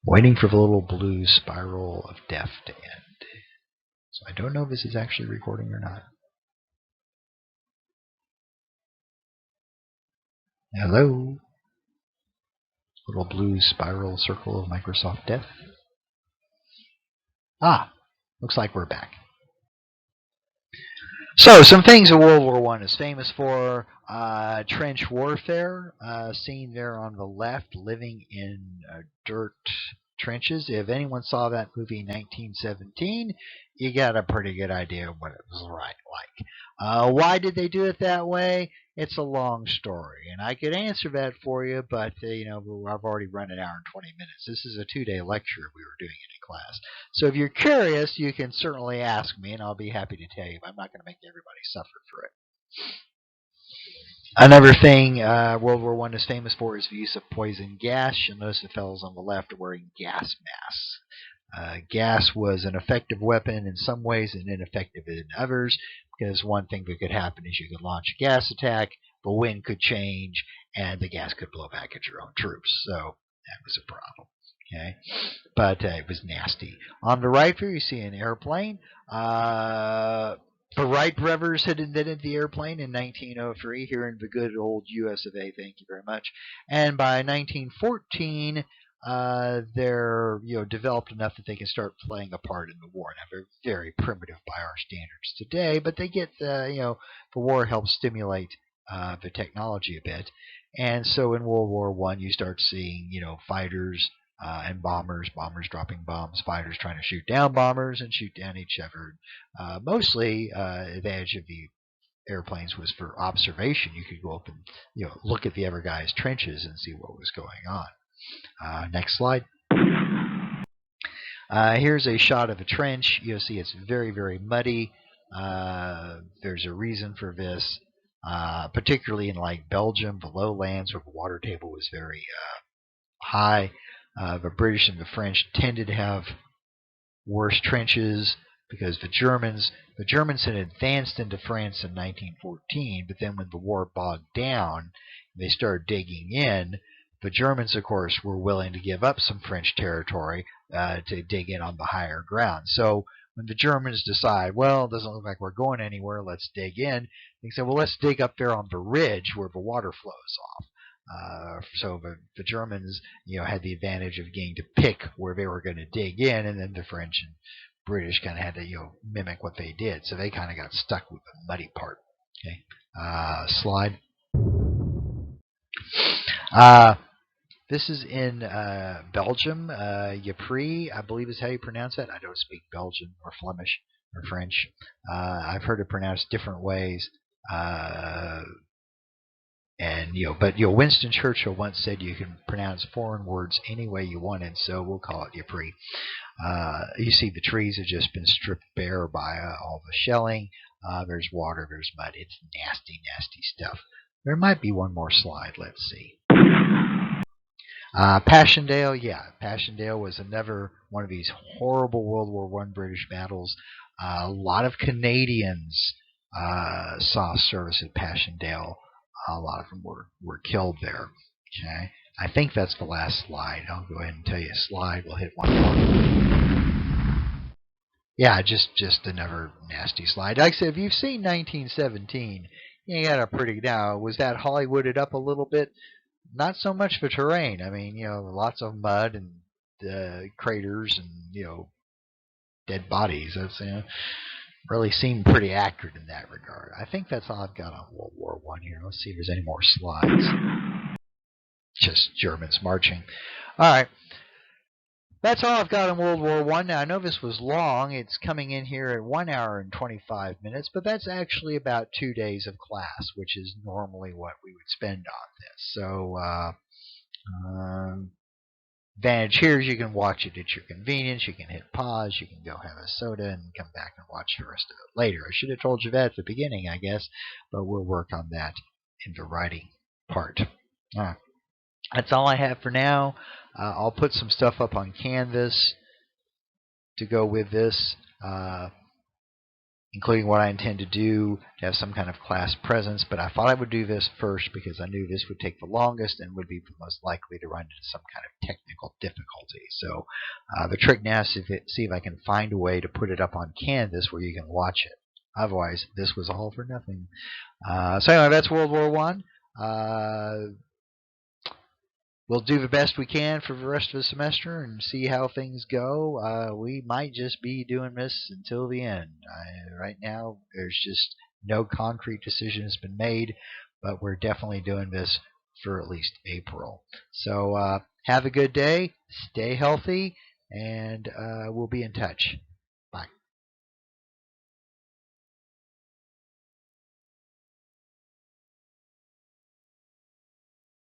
Waiting for the little blue spiral of death to end. So I don't know if this is actually recording or not. Hello? Little blue spiral circle of Microsoft death. Looks like we're back. So, some things that World War I is famous for. Trench warfare, seen there on the left, living in dirt trenches. If anyone saw that movie in 1917, you got a pretty good idea of what it was like. Why did they do it that way? It's a long story, and I could answer that for you, but I've already run an hour and 20 minutes. This is a 2-day lecture we were doing in class. So if you're curious, you can certainly ask me, and I'll be happy to tell you. But I'm not going to make everybody suffer for it. Another thing World War I is famous for is the use of poison gas. You'll notice the fellows on the left are wearing gas masks. Gas was an effective weapon in some ways and ineffective in others, because one thing that could happen is you could launch a gas attack, the wind could change, and the gas could blow back at your own troops. So that was a problem. Okay, but it was nasty. On the right here, you see an airplane. The Wright brothers had invented the airplane in 1903 here in the good old US of A. Thank you very much. And by 1914, they're developed enough that they can start playing a part in the war. Now they're very primitive by our standards today, but they get the war helps stimulate the technology a bit. And so in World War I, you start seeing fighters and bombers dropping bombs, fighters trying to shoot down bombers and shoot down each other. Mostly, advantage of the airplanes was for observation. You could go up and look at the other guy's trenches and see what was going on. Next slide. Here's a shot of a trench. You'll see it's very, very muddy. There's a reason for this, particularly in like Belgium, the lowlands where the water table was very high. The British and the French tended to have worse trenches because the Germans had advanced into France in 1914, but then when the war bogged down, they started digging in. The Germans, of course, were willing to give up some French territory to dig in on the higher ground. So when the Germans decide, well, it doesn't look like we're going anywhere, let's dig in, they say, well, let's dig up there on the ridge where the water flows off. So the Germans, had the advantage of getting to pick where they were going to dig in, and then the French and British kind of had to, mimic what they did. So they kind of got stuck with the muddy part. Okay, slide. This is in Belgium. Ypres, I believe is how you pronounce it. I don't speak Belgian or Flemish or French. I've heard it pronounced different ways. But Winston Churchill once said you can pronounce foreign words any way you wanted, so we'll call it Ypres. You see the trees have just been stripped bare by all the shelling. There's water, there's mud. It's nasty, nasty stuff. There might be one more slide. Let's see. Passchendaele, Passchendaele was another one of these horrible World War I British battles. A lot of Canadians saw service at Passchendaele. A lot of them were killed there. Okay, I think that's the last slide. I'll go ahead and tell you a slide. We'll hit one more. Yeah, just another nasty slide. Like I said, if you've seen 1917, you got a pretty. Now, was that Hollywooded up a little bit? Not so much for terrain. I mean, lots of mud and craters and dead bodies. That's really seemed pretty accurate in that regard. I think that's all I've got on World War I here. Let's see if there's any more slides. Just Germans marching. All right. That's all I've got on World War I. Now, I know this was long. It's coming in here at 1 hour and 25 minutes, but that's actually about 2 days of class, which is normally what we would spend on this. So, advantage here is you can watch it at your convenience. You can hit pause. You can go have a soda and come back and watch the rest of it later. I should have told you that at the beginning, I guess, but we'll work on that in the writing part. That's all I have for now. I'll put some stuff up on Canvas to go with this. including what I intend to do to have some kind of class presence. But I thought I would do this first because I knew this would take the longest and would be most likely to run into some kind of technical difficulty. So the trick now is to see if I can find a way to put it up on Canvas where you can watch it. Otherwise, this was all for nothing. So anyway, that's World War One. We'll do the best we can for the rest of the semester and see how things go. We might just be doing this until the end. Right now, there's just no concrete decision has been made, but we're definitely doing this for at least April. So have a good day, stay healthy, and we'll be in touch.